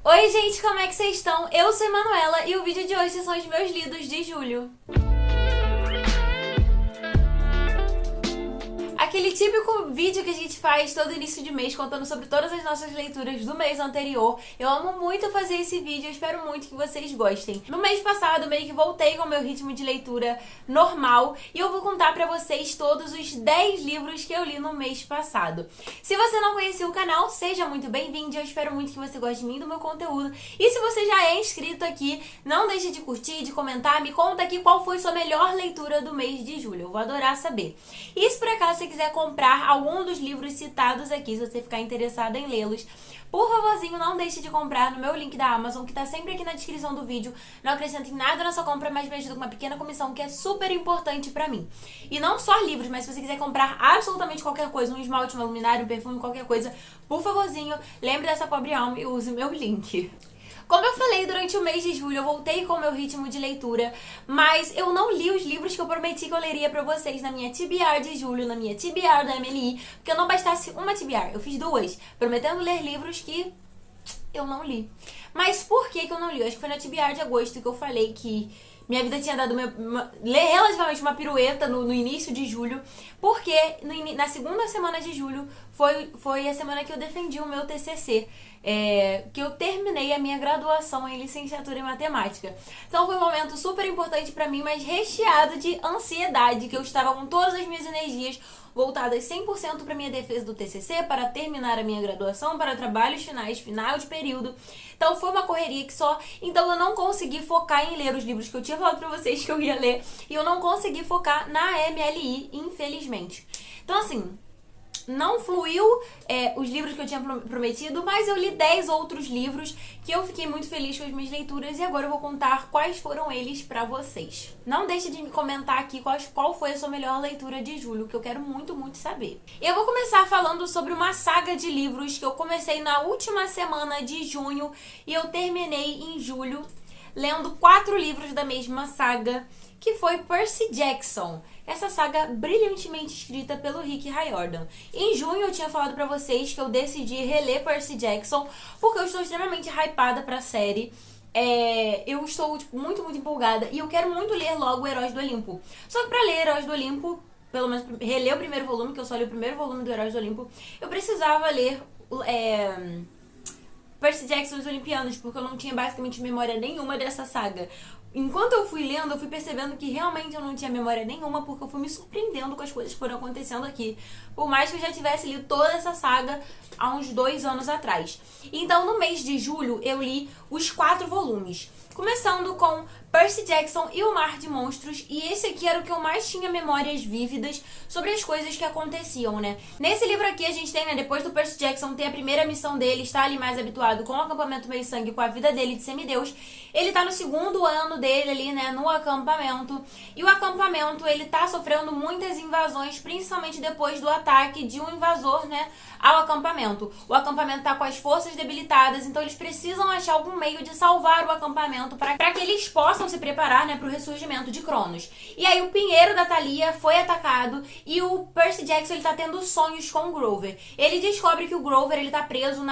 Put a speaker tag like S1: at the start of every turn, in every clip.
S1: Oi gente, como é que vocês estão? Eu sou a Manuela e o vídeo de hoje são os meus lidos de julho. Aquele típico vídeo que a gente faz todo início de mês, contando sobre todas as nossas leituras do mês anterior. Eu amo muito fazer esse vídeo, eu espero muito que vocês gostem. No mês passado, meio que voltei com o meu ritmo de leitura normal e eu vou contar pra vocês todos os 10 livros que eu li no mês passado. Se você não conhecia o canal, seja muito bem-vindo, eu espero muito que você goste de mim e do meu conteúdo. E se você já é inscrito aqui, não deixe de curtir, de comentar, me conta aqui qual foi sua melhor leitura do mês de julho, eu vou adorar saber. E se por acaso você quiser comprar algum dos livros citados aqui, se você ficar interessado em lê-los, por favorzinho, não deixe de comprar no meu link da Amazon, que tá sempre aqui na descrição do vídeo. Não acrescento em nada na sua compra, mas me ajuda com uma pequena comissão que é super importante pra mim. E não só livros, mas se você quiser comprar absolutamente qualquer coisa, um esmalte, uma luminária, um perfume, qualquer coisa, por favorzinho, lembre dessa pobre alma e use o meu link. Como eu falei, durante o mês de julho eu voltei com o meu ritmo de leitura, mas eu não li os livros que eu prometi que eu leria pra vocês na minha TBR de julho, na minha TBR da MLI, porque eu não bastasse uma TBR, eu fiz duas, prometendo ler livros que eu não li. Mas por que eu não li? Eu acho que foi na TBR de agosto que eu falei que minha vida tinha dado relativamente uma pirueta no início de julho, porque na segunda semana de julho foi a semana que eu defendi o meu TCC, que eu terminei a minha graduação em licenciatura em matemática. Então foi um momento super importante pra mim, mas recheado de ansiedade, que eu estava com todas as minhas energias voltadas 100% para minha defesa do TCC, para terminar a minha graduação, para trabalhos finais, final de período. Então foi uma correria que só... Então eu não consegui focar em ler os livros que eu tinha falado pra vocês que eu ia ler, e eu não consegui focar na MLI, infelizmente. Então assim, não fluiu os livros que eu tinha prometido, mas eu li 10 outros livros que eu fiquei muito feliz com as minhas leituras e agora eu vou contar quais foram eles pra vocês. Não deixe de me comentar aqui qual foi a sua melhor leitura de julho, que eu quero muito, muito saber. Eu vou começar falando sobre uma saga de livros que eu comecei na última semana de junho e eu terminei em julho, lendo 4 livros da mesma saga, que foi Percy Jackson. Essa saga brilhantemente escrita pelo Rick Riordan. Em junho eu tinha falado pra vocês que eu decidi reler Percy Jackson porque eu estou extremamente hypada pra série. Eu estou muito, muito empolgada e eu quero muito ler logo Heróis do Olimpo. Só que pra ler Heróis do Olimpo, pelo menos reler o primeiro volume, que eu só li o primeiro volume do Heróis do Olimpo, eu precisava ler Percy Jackson e os Olimpianos, porque eu não tinha basicamente memória nenhuma dessa saga. Enquanto eu fui lendo, eu fui percebendo que realmente eu não tinha memória nenhuma, porque eu fui me surpreendendo com as coisas que foram acontecendo aqui. Por mais que eu já tivesse lido toda essa saga há uns 2 anos atrás. Então, no mês de julho, eu li os 4 volumes. Começando com Percy Jackson e o Mar de Monstros, e esse aqui era o que eu mais tinha memórias vívidas sobre as coisas que aconteciam, né? Nesse livro aqui a gente tem, né, depois do Percy Jackson ter a primeira missão dele, estar ali mais habituado com o acampamento meio-sangue, com a vida dele de semideus, ele tá no segundo ano dele ali, né, no acampamento, e o acampamento, ele tá sofrendo muitas invasões, principalmente depois do ataque de um invasor, né, ao acampamento. O acampamento tá com as forças debilitadas, então eles precisam achar algum meio de salvar o acampamento para que eles possam se preparar, né, pro ressurgimento de Cronos. E aí o pinheiro da Thalia foi atacado e o Percy Jackson, ele tá tendo sonhos com o Grover. Ele descobre que o Grover, ele tá preso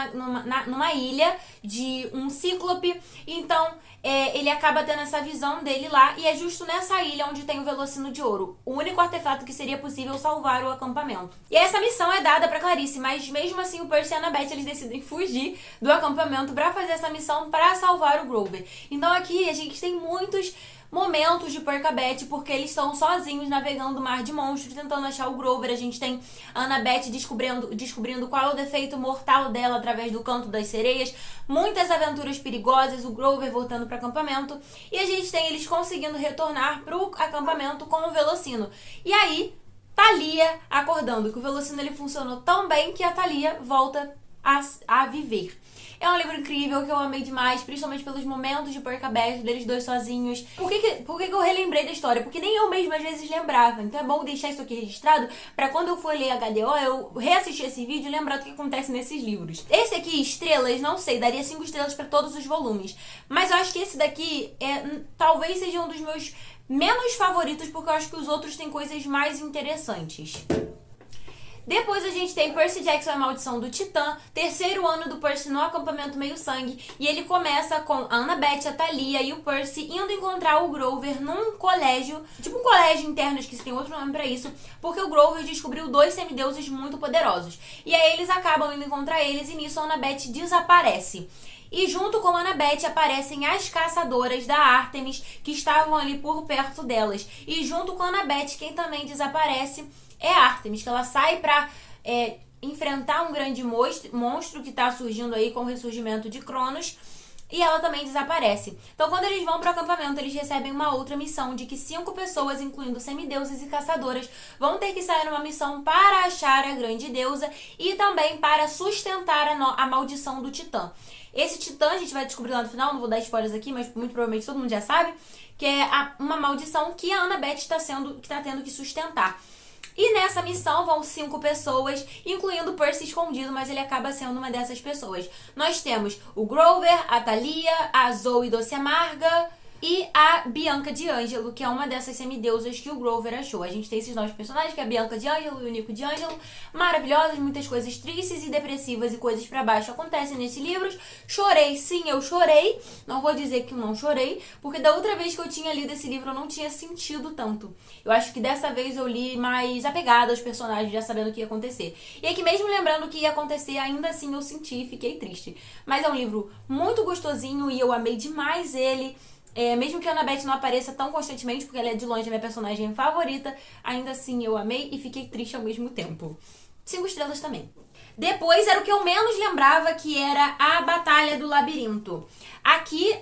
S1: numa ilha de um cíclope, então ele acaba tendo essa visão dele lá, e é justo nessa ilha onde tem o Velocino de Ouro, o único artefato que seria possível salvar o acampamento. E essa missão é dada pra Clarice, mas mesmo assim o Percy e a Annabeth, eles decidem fugir do acampamento pra fazer essa missão pra salvar o Grover. Então aqui a gente tem muitos momentos de Percabeth, porque eles estão sozinhos navegando o Mar de Monstros, tentando achar o Grover. A gente tem a Annabeth descobrindo qual é o defeito mortal dela através do Canto das Sereias, muitas aventuras perigosas, o Grover voltando para o acampamento, e a gente tem eles conseguindo retornar para o acampamento com o Velocino. E aí, Thalia acordando que o Velocino, ele funcionou tão bem que a Thalia volta a viver. É um livro incrível que eu amei demais, principalmente pelos momentos de Percabeth, deles dois sozinhos. Por que eu relembrei da história? Porque nem eu mesma às vezes lembrava. Então é bom deixar isso aqui registrado pra quando eu for ler HDO, eu reassistir esse vídeo e lembrar do que acontece nesses livros. Esse aqui, estrelas, não sei, daria 5 estrelas pra todos os volumes. Mas eu acho que esse daqui talvez seja um dos meus menos favoritos, porque eu acho que os outros têm coisas mais interessantes. Depois a gente tem Percy Jackson e a Maldição do Titã, terceiro ano do Percy no acampamento meio-sangue, e ele começa com a Annabeth, a Thalia e o Percy indo encontrar o Grover num colégio, tipo um colégio interno, acho que tem outro nome pra isso, porque o Grover descobriu 2 semideuses muito poderosos. E aí eles acabam indo encontrar eles e nisso a Annabeth desaparece. E junto com a Annabeth aparecem as caçadoras da Artemis que estavam ali por perto delas. E junto com a Annabeth, quem também desaparece é a Artemis, que ela sai pra enfrentar um grande monstro que tá surgindo aí com o ressurgimento de Cronos. E ela também desaparece. Então, quando eles vão pro acampamento, eles recebem uma outra missão de que 5 pessoas, incluindo semideuses e caçadoras, vão ter que sair numa missão para achar a grande deusa e também para sustentar a maldição do Titã. Esse Titã, a gente vai descobrir lá no final, não vou dar spoilers aqui, mas muito provavelmente todo mundo já sabe, que é uma maldição que a Annabeth está tendo que sustentar. E nessa missão vão 5 pessoas, incluindo o Percy escondido, mas ele acaba sendo uma dessas pessoas. Nós temos o Grover, a Thalia, a Zoe Doce Amarga e a Bianca D'Angelo, que é uma dessas semideusas que o Grover achou. A gente tem esses novos personagens, que é a Bianca D'Angelo e o Nico D'Angelo, maravilhosos, muitas coisas tristes e depressivas e coisas pra baixo acontecem nesse livro. Chorei, sim, eu chorei. Não vou dizer que não chorei, porque da outra vez que eu tinha lido esse livro eu não tinha sentido tanto. Eu acho que dessa vez eu li mais apegada aos personagens, já sabendo o que ia acontecer. E é que mesmo lembrando o que ia acontecer, ainda assim eu senti e fiquei triste. Mas é um livro muito gostosinho e eu amei demais ele. Mesmo que a Annabeth não apareça tão constantemente, porque ela é de longe a minha personagem favorita, ainda assim eu amei e fiquei triste ao mesmo tempo. 5 estrelas também. Depois era o que eu menos lembrava, que era a Batalha do Labirinto. Aqui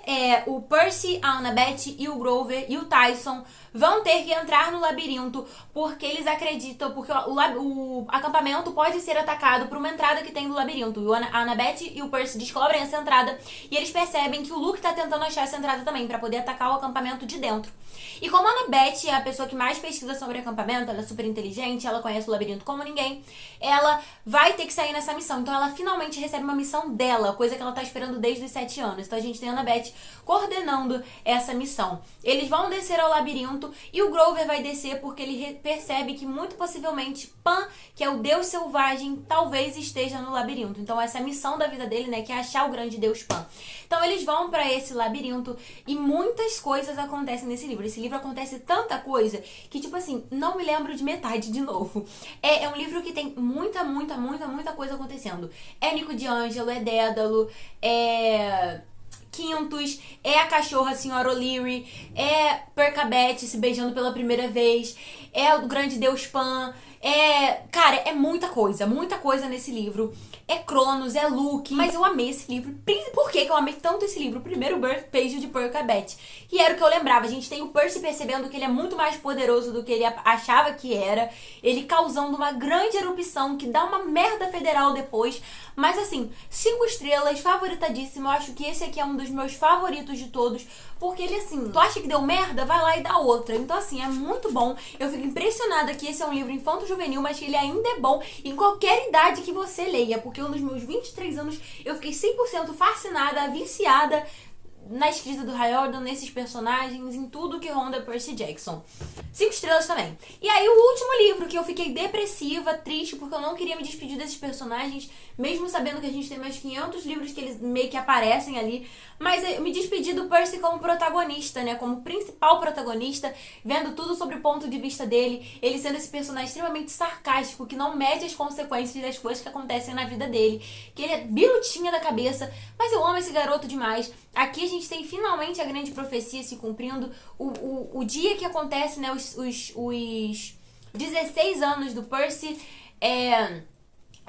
S1: o Percy, a Annabeth e o Grover e o Tyson vão ter que entrar no labirinto porque eles acreditam, porque o acampamento pode ser atacado por uma entrada que tem no labirinto. E a Annabeth e o Percy descobrem essa entrada e eles percebem que o Luke tá tentando achar essa entrada também, pra poder atacar o acampamento de dentro. E como a Annabeth é a pessoa que mais pesquisa sobre acampamento, ela é super inteligente, ela conhece o labirinto como ninguém, ela vai ter que sair nessa missão. Então ela finalmente recebe uma missão dela, coisa que ela tá esperando desde os 7 anos. Então a gente tem a Annabeth coordenando essa missão. Eles vão descer ao labirinto e o Grover vai descer porque ele percebe que muito possivelmente Pan, que é o deus selvagem, talvez esteja no labirinto. Então essa é a missão da vida dele, né, que é achar o grande deus Pan. Então eles vão pra esse labirinto e muitas coisas acontecem nesse livro. Esse livro acontece tanta coisa que, tipo assim, não me lembro de metade de novo. É um livro que tem muita coisa acontecendo. É Nico D'Angelo, é Dédalo, é Quintus, é a cachorra a Senhora O'Leary, é Percabeth se beijando pela primeira vez, é o grande deus Pan, cara, é muita coisa nesse livro. É Cronos, é Luke, mas eu amei esse livro. Por que eu amei tanto esse livro? O primeiro birth page de Percabeth. E era o que eu lembrava. A gente tem o Percy percebendo que ele é muito mais poderoso do que ele achava que era. Ele causando uma grande erupção que dá uma merda federal depois. Mas assim, 5 estrelas, favoritadíssimo. Eu acho que esse aqui é um dos meus favoritos de todos. Porque ele assim, tu acha que deu merda? Vai lá e dá outra. Então assim, é muito bom. Eu fico impressionada que esse é um livro infanto-juvenil, mas que ele ainda é bom em qualquer idade que você leia. Porque nos meus 23 anos eu fiquei 100% fascinada, viciada na escrita do Riordan, nesses personagens, em tudo que ronda Percy Jackson. 5 estrelas também. E aí o último livro, que eu fiquei depressiva, triste, porque eu não queria me despedir desses personagens, mesmo sabendo que a gente tem mais 500 livros que eles meio que aparecem ali, mas eu me despedi do Percy como protagonista, né, como principal protagonista, vendo tudo sobre o ponto de vista dele, ele sendo esse personagem extremamente sarcástico, que não mede as consequências das coisas que acontecem na vida dele, que ele é birutinha da cabeça, mas eu amo esse garoto demais. Aqui a gente tem finalmente a grande profecia se cumprindo, o dia que acontece, né, os 16 anos do Percy,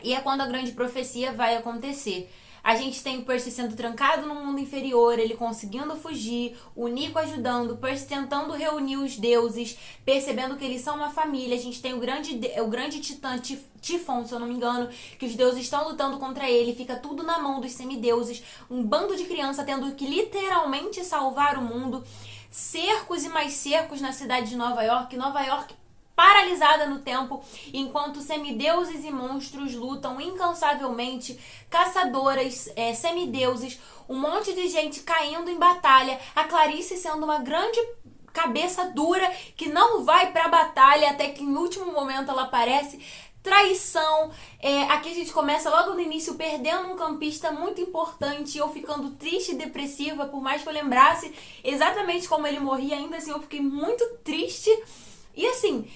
S1: e é quando a grande profecia vai acontecer. A gente tem o Percy sendo trancado no mundo inferior, ele conseguindo fugir, o Nico ajudando, o Percy tentando reunir os deuses, percebendo que eles são uma família. A gente tem o grande titã Tifon, se eu não me engano, que os deuses estão lutando contra ele, fica tudo na mão dos semideuses, um bando de crianças tendo que literalmente salvar o mundo, cercos e mais cercos na cidade de Nova York paralisada no tempo, enquanto semideuses e monstros lutam incansavelmente, caçadoras, semideuses, um monte de gente caindo em batalha, a Clarice sendo uma grande cabeça dura que não vai pra batalha até que em último momento ela aparece. traição. Aqui a gente começa logo no início perdendo um campista muito importante, eu ficando triste e depressiva, por mais que eu lembrasse exatamente como ele morria, ainda assim eu fiquei muito triste. E assim,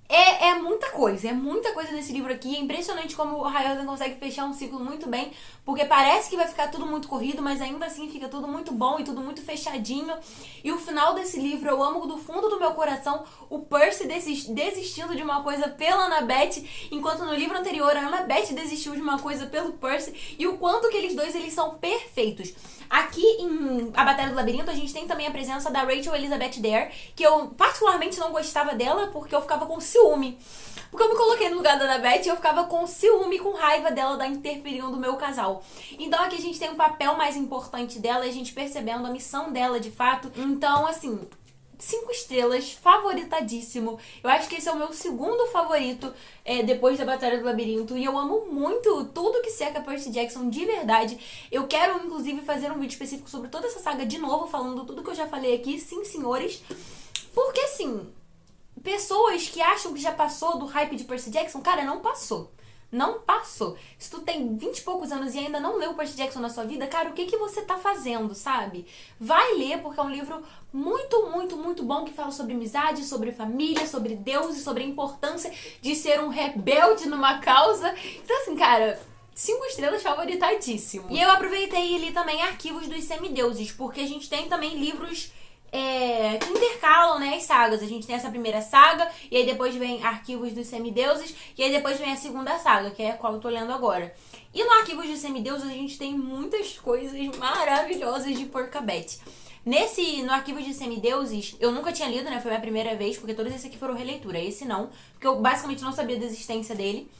S1: é muita coisa nesse livro aqui. É impressionante como o Riordan consegue fechar um ciclo muito bem, porque parece que vai ficar tudo muito corrido, mas ainda assim fica tudo muito bom e tudo muito fechadinho. E o final desse livro eu amo do fundo do meu coração, o Percy desistindo de uma coisa pela Annabeth, enquanto no livro anterior a Annabeth desistiu de uma coisa pelo Percy, e o quanto que eles dois eles são perfeitos. Aqui em A Batalha do Labirinto a gente tem também a presença da Rachel Elizabeth Dare, que eu particularmente não gostava dela porque eu ficava com ciúme. Porque eu me coloquei no lugar da Annabeth e eu ficava com ciúme, com raiva dela da interferindo no meu casal. Então aqui a gente tem um papel mais importante dela, a gente percebendo a missão dela de fato. Então, assim, 5 estrelas, favoritadíssimo. Eu acho que esse é o meu segundo favorito depois da Batalha do Labirinto. E eu amo muito tudo que cerca Percy Jackson de verdade. Eu quero, inclusive, fazer um vídeo específico sobre toda essa saga de novo, falando tudo que eu já falei aqui, sim, senhores. Porque, assim, pessoas que acham que já passou do hype de Percy Jackson, cara, não passou. Não passou. Se tu tem 20 e poucos anos e ainda não leu Percy Jackson na sua vida, cara, o que você tá fazendo, sabe? Vai ler, porque é um livro muito, muito, muito bom, que fala sobre amizade, sobre família, sobre Deus e sobre a importância de ser um rebelde numa causa. Então, assim, cara, 5 estrelas, favoritadíssimo. E eu aproveitei e li também Arquivos dos Semideuses, porque a gente tem também livros que intercalam, né, as sagas. A gente tem essa primeira saga, e aí depois vem Arquivos dos Semideuses, e aí depois vem a segunda saga, que é a qual eu tô lendo agora. E no Arquivos dos Semideuses a gente tem muitas coisas maravilhosas de Porcabete. No Arquivos de Semideuses, eu nunca tinha lido, né, foi a minha primeira vez, porque todos esses aqui foram releitura, esse não, porque eu basicamente não sabia da existência dele.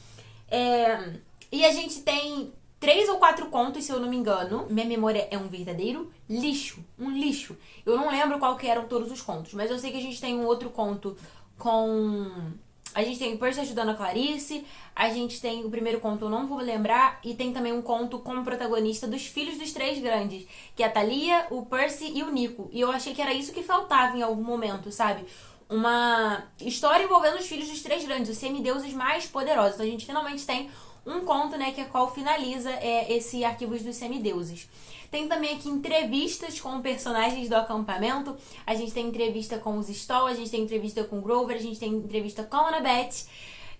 S1: E a gente tem 3 ou 4 contos, se eu não me engano. Minha memória é um verdadeiro lixo. Um lixo. Eu não lembro qual que eram todos os contos, mas eu sei que a gente tem um outro conto com... A gente tem o Percy ajudando a Clarice, a gente tem o primeiro conto, eu não vou lembrar, e tem também um conto com o protagonista dos Filhos dos Três Grandes, que é a Thalia, o Percy e o Nico. E eu achei que era isso que faltava em algum momento, sabe? Uma história envolvendo os Filhos dos Três Grandes, os semideuses mais poderosos. Então a gente finalmente tem um conto, né, que é qual finaliza esse Arquivos dos Semideuses. Tem também aqui entrevistas com personagens do acampamento. A gente tem entrevista com os Stoll, a gente tem entrevista com o Grover, a gente tem entrevista com a Annabeth.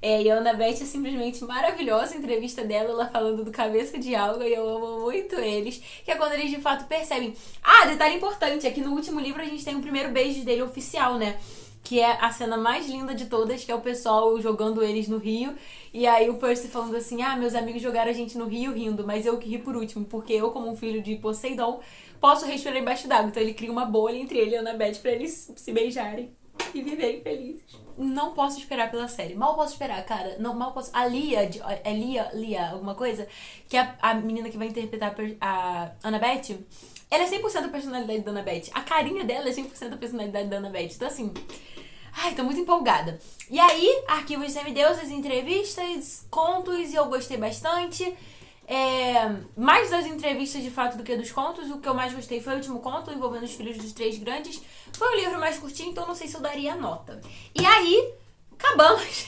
S1: E a Annabeth é simplesmente maravilhosa, a entrevista dela, ela falando do Cabeça de Alga, e eu amo muito eles. Que é quando eles de fato percebem. Ah, detalhe importante, é que no último livro a gente tem o primeiro beijo dele oficial, né? Que é a cena mais linda de todas, que é o pessoal jogando eles no rio. E aí o Percy falando assim, meus amigos jogaram a gente no rio rindo, mas eu que ri por último, porque eu, como um filho de Poseidon, posso respirar embaixo d'água. Então ele cria uma bolha entre ele e a Annabeth pra eles se beijarem e viverem felizes. Não posso esperar pela série. Mal posso esperar, cara. Não, mal posso... A Lia, Lia, alguma coisa, que é a menina que vai interpretar a Annabeth, ela é 100% a personalidade da Annabeth. A carinha dela é 100% a personalidade da Annabeth. Então, assim... Ai, tô muito empolgada. E aí, Arquivos de Semideuses, entrevistas, contos, e eu gostei bastante. Mais das entrevistas, de fato, do que dos contos. O que eu mais gostei foi o último conto, envolvendo os Filhos dos Três Grandes. Foi um livro mais curtinho, então não sei se eu daria nota. E aí... acabamos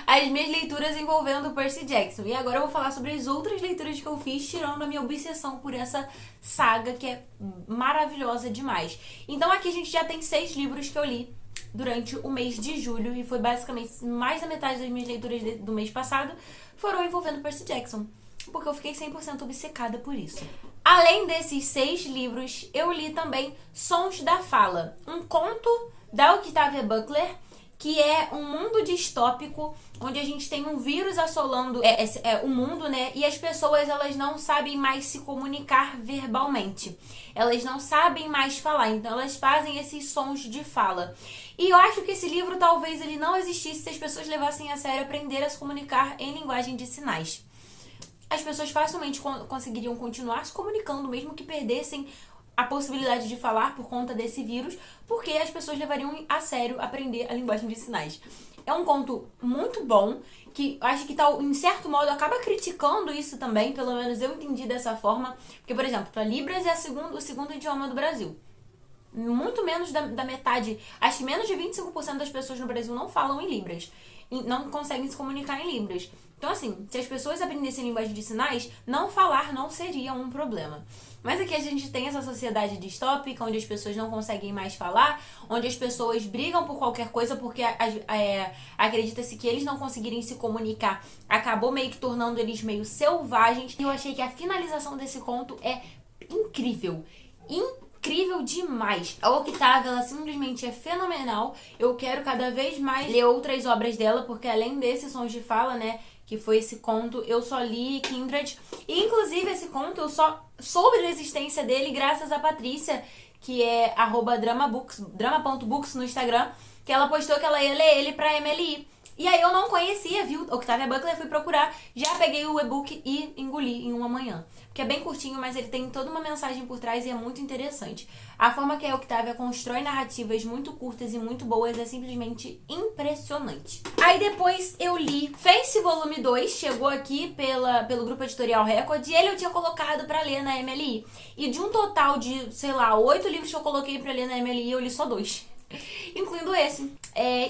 S1: as minhas leituras envolvendo o Percy Jackson. E agora eu vou falar sobre as outras leituras que eu fiz, tirando a minha obsessão por essa saga, que é maravilhosa demais. Então aqui a gente já tem 6 livros que eu li durante o mês de julho, e foi basicamente mais da metade das minhas leituras do mês passado foram envolvendo Percy Jackson, porque eu fiquei 100% obcecada por isso. Além desses 6 livros, eu li também Sons da Fala, um conto da Octavia Butler, que é um mundo distópico, onde a gente tem um vírus assolando o mundo, né? E as pessoas, elas não sabem mais se comunicar verbalmente. Elas não sabem mais falar, então elas fazem esses sons de fala. E eu acho que esse livro, talvez, ele não existisse se as pessoas levassem a sério aprender a se comunicar em linguagem de sinais. As pessoas facilmente conseguiriam continuar se comunicando, mesmo que perdessem a possibilidade de falar por conta desse vírus, porque as pessoas levariam a sério aprender a linguagem de sinais. É um conto muito bom, que acho que, em certo modo, acaba criticando isso também, pelo menos eu entendi dessa forma, porque, por exemplo, a Libras é o segundo idioma do Brasil. Muito menos da metade, acho que menos de 25% das pessoas no Brasil não falam em Libras. não conseguem se comunicar em Libras. Então, assim, se as pessoas aprendessem linguagem de sinais, não falar não seria um problema. Mas aqui a gente tem essa sociedade distópica, onde as pessoas não conseguem mais falar, onde as pessoas brigam por qualquer coisa porque acredita-se que eles não conseguirem se comunicar acabou meio que tornando eles meio selvagens. E eu achei que a finalização desse conto é incrível. Incrível demais. A Octavia, ela simplesmente é fenomenal. Eu quero cada vez mais ler outras obras dela, porque além desses Sons de Fala, né, que foi esse conto, eu só li Kindred. E, inclusive, esse conto eu só soube da existência dele graças a Patrícia, que é drama.books no Instagram, que ela postou que ela ia ler ele pra MLI. E aí eu não conhecia, viu? Octavia Butler, fui procurar, já peguei o e-book e engoli em uma manhã. Porque é bem curtinho, mas ele tem toda uma mensagem por trás e é muito interessante. A forma que a Octavia constrói narrativas muito curtas e muito boas é simplesmente impressionante. Aí depois eu li Face Volume 2, chegou aqui pelo grupo editorial Record, e ele eu tinha colocado pra ler na MLI. E de um total de, sei lá, 8 livros que eu coloquei pra ler na MLI, eu li só 2. Incluindo esse.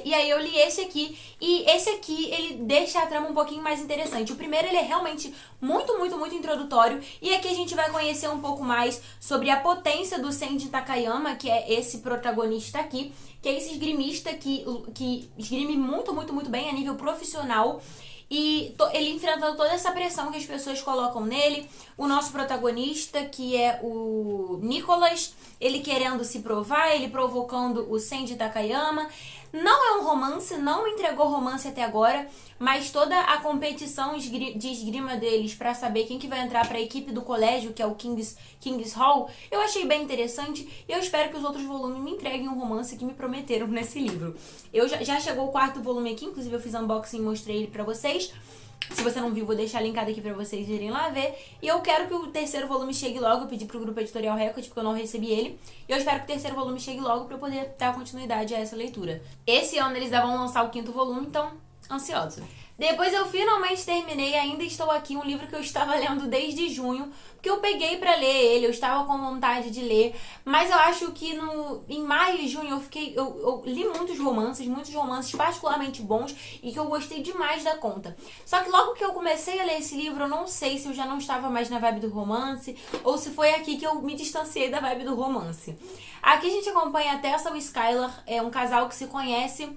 S1: E aí eu li esse aqui. E esse aqui, ele deixa a trama um pouquinho mais interessante. O primeiro, ele é realmente muito, muito, muito introdutório. E aqui a gente vai conhecer um pouco mais sobre a potência do Senji Takayama, que é esse protagonista aqui. Que é esse esgrimista que esgrime muito, muito, muito bem a nível profissional. E ele enfrentando toda essa pressão que as pessoas colocam nele. O nosso protagonista, que é o Nicholas, ele querendo se provar, ele provocando o Senji Takayama. Não é um romance, não entregou romance até agora, mas toda a competição de esgrima deles pra saber quem que vai entrar pra equipe do colégio, que é o King's Hall, eu achei bem interessante e eu espero que os outros volumes me entreguem um romance que me prometeram nesse livro. Já chegou o 4º volume aqui, inclusive eu fiz unboxing e mostrei ele pra vocês. Se você não viu, vou deixar linkado aqui pra vocês irem lá ver. E eu quero que o 3º volume chegue logo. Eu pedi pro grupo editorial Record, porque eu não recebi ele. E eu espero que o 3º volume chegue logo pra eu poder dar continuidade a essa leitura. Esse ano eles vão lançar o 5º volume, então, ansioso. Depois eu finalmente terminei, ainda estou aqui, um livro que eu estava lendo desde junho, porque eu peguei pra ler ele, eu estava com vontade de ler, mas eu acho que em maio e junho eu li muitos romances particularmente bons e que eu gostei demais da conta. Só que logo que eu comecei a ler esse livro, eu não sei se eu já não estava mais na vibe do romance ou se foi aqui que eu me distanciei da vibe do romance. Aqui a gente acompanha a Tessa e o Skylar, é um casal que se conhece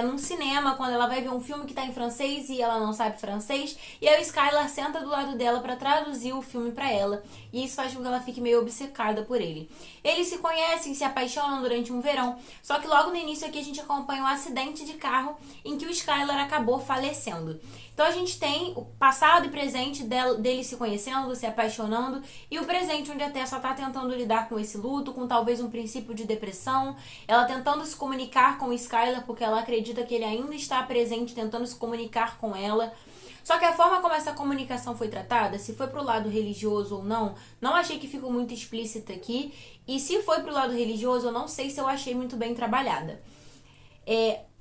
S1: num cinema, quando ela vai ver um filme que tá em francês e ela não sabe francês, e aí o Skylar senta do lado dela pra traduzir o filme pra ela, e isso faz com que ela fique meio obcecada por ele. Eles se conhecem, se apaixonam durante um verão, só que logo no início aqui a gente acompanha um acidente de carro em que o Skylar acabou falecendo. Então a gente tem o passado e presente deles se conhecendo, se apaixonando, e o presente onde a Tessa tá tentando lidar com esse luto, com talvez um princípio de depressão, ela tentando se comunicar com o Skylar porque ela acredita que ele ainda está presente, tentando se comunicar com ela. Só que a forma como essa comunicação foi tratada, se foi pro lado religioso ou não achei que ficou muito explícita aqui. E se foi pro lado religioso, eu não sei se eu achei muito bem trabalhada.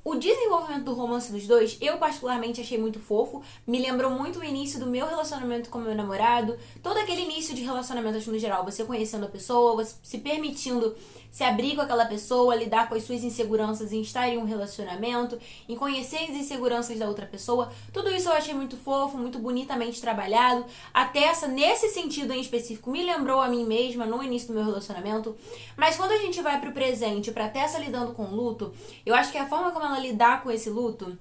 S1: O desenvolvimento do romance dos dois, eu particularmente achei muito fofo. Me lembrou muito o início do meu relacionamento com meu namorado. Todo aquele início de relacionamento, acho, no geral. Você conhecendo a pessoa, você se permitindo se abrir com aquela pessoa, lidar com as suas inseguranças em estar em um relacionamento, em conhecer as inseguranças da outra pessoa. Tudo isso eu achei muito fofo, muito bonitamente trabalhado. A Tessa, nesse sentido em específico, me lembrou a mim mesma no início do meu relacionamento. Mas quando a gente vai pro presente, pra Tessa lidando com o luto, eu acho que a forma como ela lidar com esse luto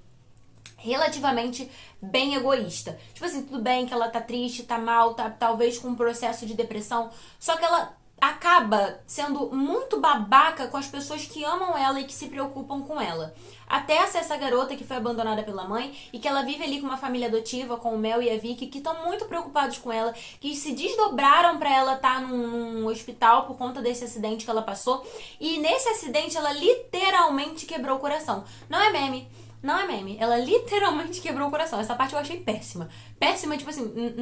S1: relativamente bem egoísta. Tipo assim, tudo bem que ela tá triste, tá mal, tá talvez com um processo de depressão, só que ela acaba sendo muito babaca com as pessoas que amam ela e que se preocupam com ela. Até essa garota que foi abandonada pela mãe e que ela vive ali com uma família adotiva, com o Mel e a Vicky, que estão muito preocupados com ela, que se desdobraram pra ela estar num hospital por conta desse acidente que ela passou. E nesse acidente ela literalmente quebrou o coração. Não é meme. Não é meme. Ela literalmente quebrou o coração. Essa parte eu achei péssima. Péssima, tipo assim,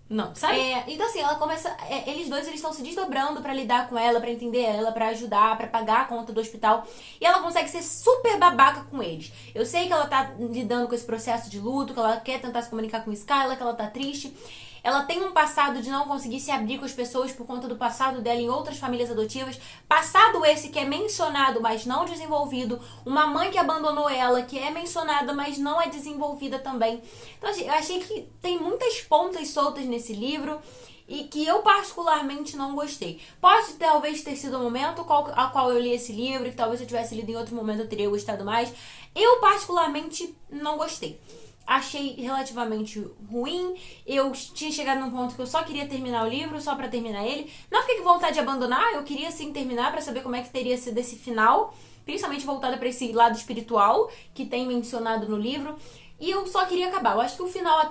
S1: não, sabe? Então assim, ela começa... eles estão se desdobrando pra lidar com ela, pra entender ela, pra ajudar, pra pagar a conta do hospital. E ela consegue ser super babaca com eles. Eu sei que ela tá lidando com esse processo de luto, que ela quer tentar se comunicar com o Skylar, que ela tá triste. Ela tem um passado de não conseguir se abrir com as pessoas por conta do passado dela em outras famílias adotivas. Passado esse que é mencionado, mas não desenvolvido. Uma mãe que abandonou ela, que é mencionada, mas não é desenvolvida também. Então, eu achei que tem muitas pontas soltas nesse livro e que eu particularmente não gostei. Pode talvez ter sido o momento a qual eu li esse livro, que talvez se eu tivesse lido em outro momento eu teria gostado mais. Eu particularmente não gostei. Achei relativamente ruim. Eu tinha chegado num ponto que eu só queria terminar o livro, só pra terminar ele. Não fiquei com vontade de abandonar, eu queria sim terminar pra saber como é que teria sido esse final, principalmente voltada pra esse lado espiritual que tem mencionado no livro. E eu só queria acabar. Eu acho que o final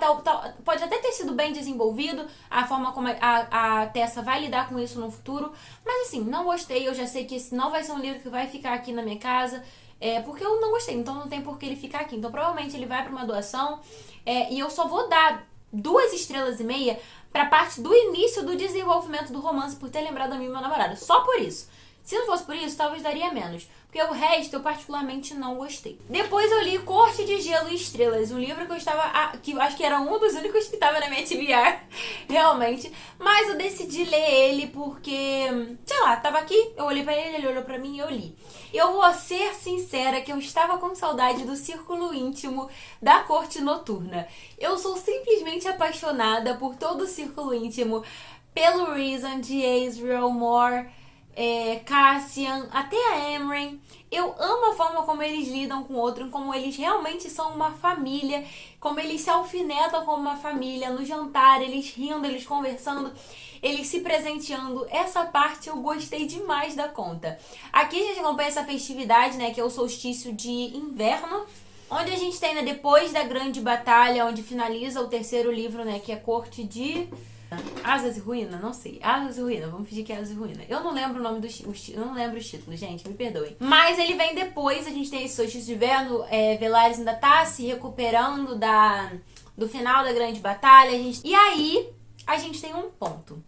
S1: pode até ter sido bem desenvolvido, a forma como a Tessa vai lidar com isso no futuro. Mas assim, não gostei. Eu já sei que esse não vai ser um livro que vai ficar aqui na minha casa. Porque eu não gostei, então não tem por que ele ficar aqui. Então provavelmente ele vai pra uma doação. E eu só vou dar 2 estrelas e meia pra parte do início do desenvolvimento do romance, por ter lembrado a mim e meu namorado. Só por isso. Se não fosse por isso, talvez daria menos. Porque o resto eu particularmente não gostei. Depois eu li Corte de Gelo e Estrelas, um livro que eu estava... que eu acho que era um dos únicos que estava na minha TBR, realmente. Mas eu decidi ler ele porque, sei lá, tava aqui, eu olhei pra ele olhou pra mim e eu li. Eu vou ser sincera que eu estava com saudade do círculo íntimo da Corte Noturna. Eu sou simplesmente apaixonada por todo o círculo íntimo, pelo Reason, de Azriel, Mor, Cassian, até a Emryn. Eu amo a forma como eles lidam com o outro, como eles realmente são uma família, como eles se alfinetam como uma família, no jantar, eles rindo, eles conversando, eles se presenteando. Essa parte eu gostei demais da conta. Aqui a gente acompanha essa festividade, né, que é o solstício de inverno, onde a gente tem, né, depois da grande batalha, onde finaliza o terceiro livro, né, que é Corte de... Asas e Ruína? Não sei. Asas e Ruína. Vamos fingir que é Asas e Ruína. Eu não lembro o nome dos... Eu não lembro os títulos, gente. Me perdoem. Mas ele vem depois. A gente tem esse solstício de inverno. Velaris ainda tá se recuperando do final da grande batalha. E aí, a gente tem um ponto.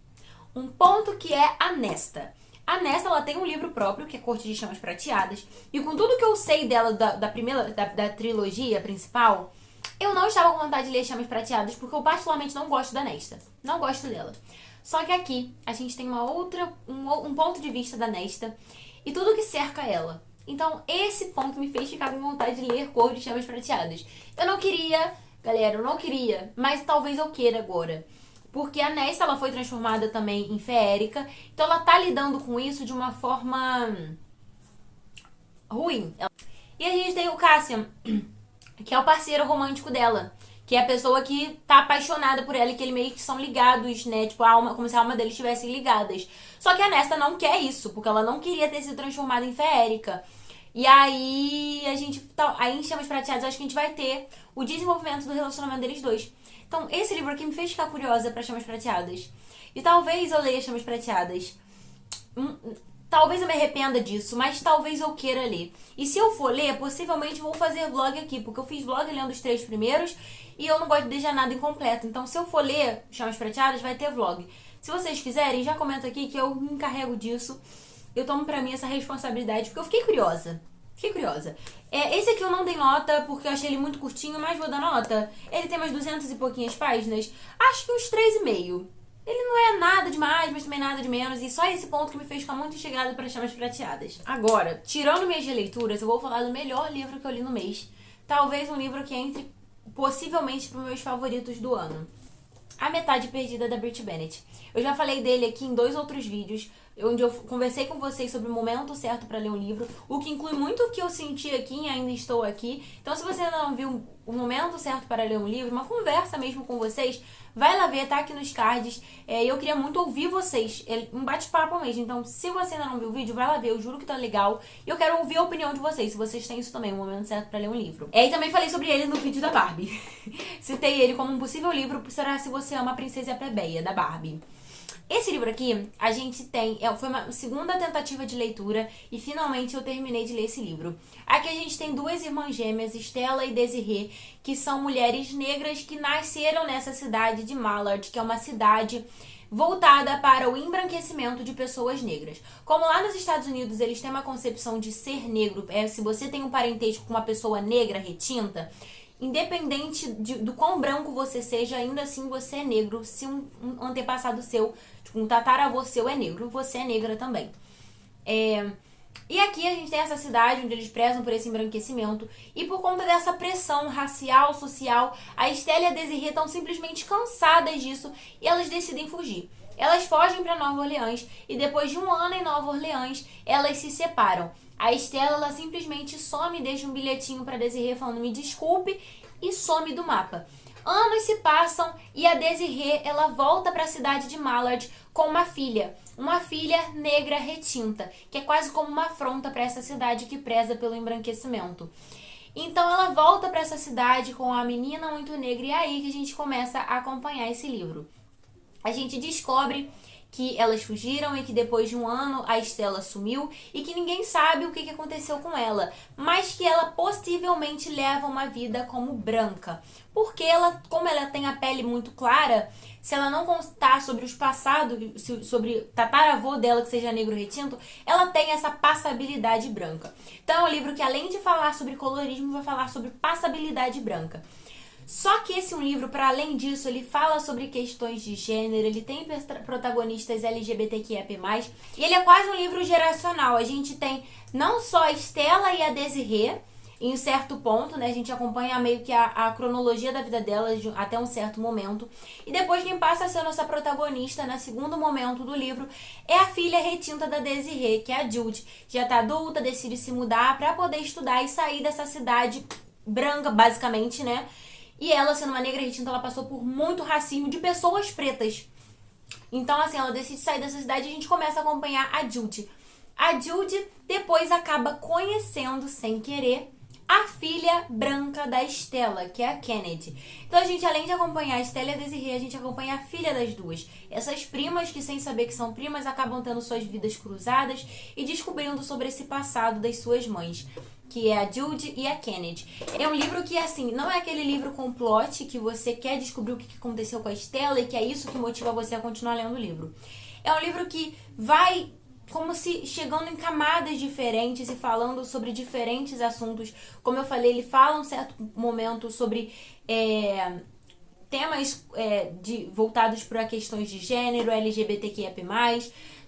S1: Um ponto que é a Nesta. A Nesta, ela tem um livro próprio, que é Corte de Chamas Prateadas. E com tudo que eu sei dela, da trilogia principal... Eu não estava com vontade de ler Chamas Prateadas, porque eu particularmente não gosto da Nesta. Não gosto dela. Só que aqui, a gente tem um ponto de vista da Nesta e tudo que cerca ela. Então, esse ponto me fez ficar com vontade de ler Corte de Chamas Prateadas. Eu não queria, galera, eu não queria, mas talvez eu queira agora. Porque a Nesta, ela foi transformada também em feérica, então ela tá lidando com isso de uma forma ruim. E a gente tem o Cassian, que é o parceiro romântico dela, que é a pessoa que tá apaixonada por ela e que eles meio que são ligados, né, tipo, como se a alma deles estivessem ligadas. Só que a Nesta não quer isso, porque ela não queria ter sido transformada em feérica. E aí, aí em Chamas Prateadas, acho que a gente vai ter o desenvolvimento do relacionamento deles dois. Então, esse livro aqui me fez ficar curiosa pra Chamas Prateadas. E talvez eu leia Chamas Prateadas. Talvez eu me arrependa disso, mas talvez eu queira ler. E se eu for ler, possivelmente vou fazer vlog aqui, porque eu fiz vlog lendo os 3 primeiros e eu não gosto de deixar nada incompleto. Então, se eu for ler Chamas Prateadas, vai ter vlog. Se vocês quiserem, já comenta aqui que eu me encarrego disso. Eu tomo pra mim essa responsabilidade, porque eu fiquei curiosa. Esse aqui eu não dei nota, porque eu achei ele muito curtinho, mas vou dar nota. Ele tem umas 200 e pouquinhas páginas. Acho que uns 3,5. Ele não é nada demais, mas também nada de menos. E só esse ponto que me fez ficar muito instigado para Chamas Prateadas. Agora, tirando mês de leituras, eu vou falar do melhor livro que eu li no mês. Talvez um livro que entre, possivelmente, para os meus favoritos do ano. A Metade Perdida, da Brit Bennett. Eu já falei dele aqui em 2 outros vídeos, onde eu conversei com vocês sobre o momento certo para ler um livro, o que inclui muito o que eu senti aqui e ainda estou aqui. Então, se você ainda não viu o momento certo para ler um livro, uma conversa mesmo com vocês, vai lá ver, tá aqui nos cards. Eu queria muito ouvir vocês, um bate-papo mesmo. Então, se você ainda não viu o vídeo, vai lá ver, eu juro que tá legal. E eu quero ouvir a opinião de vocês, se vocês têm isso também, o momento certo para ler um livro. E também falei sobre ele no vídeo da Barbie. Citei ele como um possível livro, será Se Você Ama a Princesa e a Plebeia, da Barbie. Esse livro aqui, a gente tem... foi uma segunda tentativa de leitura e finalmente eu terminei de ler esse livro. Aqui a gente tem 2 irmãs gêmeas, Stella e Desiree, que são mulheres negras que nasceram nessa cidade de Mallard, que é uma cidade voltada para o embranquecimento de pessoas negras. Como lá nos Estados Unidos eles têm uma concepção de ser negro, se você tem um parentesco com uma pessoa negra retinta, independente do quão branco você seja, ainda assim você é negro. Se um antepassado seu, tipo, um tataravô seu é negro, você é negra também. E aqui a gente tem essa cidade onde eles prezam por esse embranquecimento. E por conta dessa pressão racial, social, a Estela e a Desirê estão simplesmente cansadas disso e elas decidem fugir. Elas fogem para Nova Orleans e depois de um ano em Nova Orleans, elas se separam. A Estela, ela simplesmente some, deixa um bilhetinho para Desirê falando me desculpe e some do mapa. Anos se passam e a Desirê, ela volta para a cidade de Mallard com uma filha negra retinta, que é quase como uma afronta para essa cidade que preza pelo embranquecimento. Então ela volta para essa cidade com a menina muito negra e é aí que a gente começa a acompanhar esse livro. A gente descobre que elas fugiram e que depois de um ano a Estela sumiu e que ninguém sabe o que aconteceu com ela, mas que ela possivelmente leva uma vida como branca. Porque ela, como ela tem a pele muito clara, se ela não contar sobre os passados, sobre tataravô dela que seja negro retinto, ela tem essa passabilidade branca. Então é um livro que, além de falar sobre colorismo, vai falar sobre passabilidade branca. Só que esse é um livro, para além disso, ele fala sobre questões de gênero, ele tem protagonistas LGBTQIA+, e ele é quase um livro geracional. A gente tem não só a Estela e a Desirê, em um certo ponto, né? A gente acompanha meio que a cronologia da vida delas até um certo momento. E depois quem passa a ser a nossa protagonista, no segundo momento do livro, é a filha retinta da Desirê, que é a Jude. Já tá adulta, decide se mudar para poder estudar e sair dessa cidade branca, basicamente, né? E ela, sendo uma negra retinta, ela passou por muito racismo de pessoas pretas. Então, assim, ela decide sair dessa cidade e a gente começa a acompanhar a Jude. A Jude depois acaba conhecendo, sem querer, a filha branca da Estela, que é a Kennedy. Então a gente, além de acompanhar a Estela e a Desirê, a gente acompanha a filha das duas. Essas primas que, sem saber que são primas, acabam tendo suas vidas cruzadas e descobrindo sobre esse passado das suas mães, que é a Jude e a Kennedy. É um livro que, assim, não é aquele livro com plot que você quer descobrir o que aconteceu com a Estela e que é isso que motiva você a continuar lendo o livro. É um livro que vai como se chegando em camadas diferentes e falando sobre diferentes assuntos. Como eu falei, ele fala um certo momento sobre temas voltados para questões de gênero, LGBTQIA+,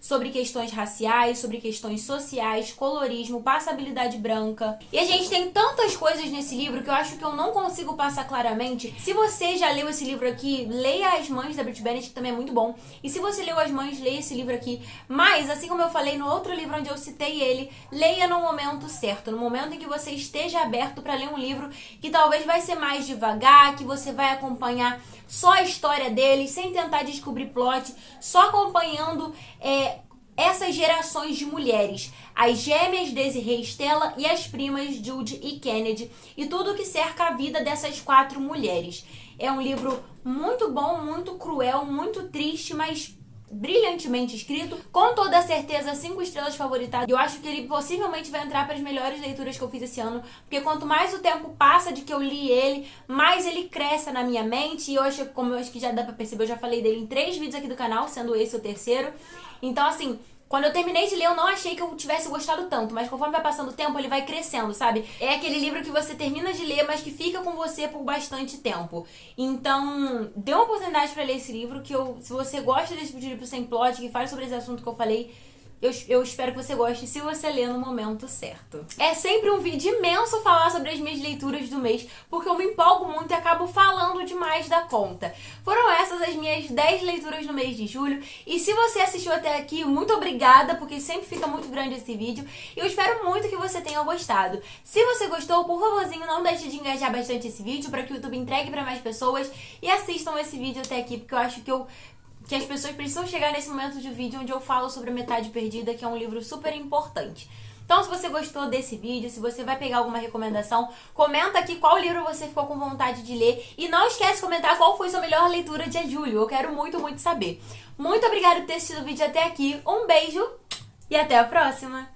S1: sobre questões raciais, sobre questões sociais, colorismo, passabilidade branca. E a gente tem tantas coisas nesse livro que eu acho que eu não consigo passar claramente. Se você já leu esse livro aqui, leia As Mães, da Brit Bennett, que também é muito bom. E se você leu As Mães, leia esse livro aqui. Mas, assim como eu falei no outro livro onde eu citei ele, leia no momento certo, no momento em que você esteja aberto para ler um livro que talvez vai ser mais devagar, que você vai acompanhar só a história dele, sem tentar descobrir plot, só acompanhando essas gerações de mulheres, as gêmeas Desirê e Estela e as primas Jude e Kennedy, e tudo que cerca a vida dessas 4 mulheres. É um livro muito bom, muito cruel, muito triste, mas brilhantemente escrito, com toda a certeza 5 estrelas favoritadas. Eu acho que ele possivelmente vai entrar para as melhores leituras que eu fiz esse ano, porque quanto mais o tempo passa de que eu li ele, mais ele cresce na minha mente. E eu acho, como eu acho que já dá para perceber, eu já falei dele em 3 vídeos aqui do canal, sendo esse o terceiro. Então, assim, quando eu terminei de ler, eu não achei que eu tivesse gostado tanto, mas conforme vai passando o tempo, ele vai crescendo, sabe? É aquele livro que você termina de ler, mas que fica com você por bastante tempo. Então, dê uma oportunidade pra ler esse livro, que se você gosta desse tipo de livro sem plot, que fala sobre esse assunto que eu falei, eu espero que você goste se você ler no momento certo. É sempre um vídeo imenso falar sobre as minhas leituras do mês, porque eu me empolgo muito e acabo falando demais da conta. Foram essas as minhas 10 leituras no mês de julho. E se você assistiu até aqui, muito obrigada, porque sempre fica muito grande esse vídeo. E eu espero muito que você tenha gostado. Se você gostou, por favorzinho, não deixe de engajar bastante esse vídeo para que o YouTube entregue para mais pessoas. E assistam esse vídeo até aqui, porque eu acho que as pessoas precisam chegar nesse momento de vídeo onde eu falo sobre a Metade Perdida, que é um livro super importante. Então, se você gostou desse vídeo, se você vai pegar alguma recomendação, comenta aqui qual livro você ficou com vontade de ler. E não esquece de comentar qual foi sua melhor leitura de julho. Eu quero muito, muito saber. Muito obrigada por ter assistido o vídeo até aqui. Um beijo e até a próxima!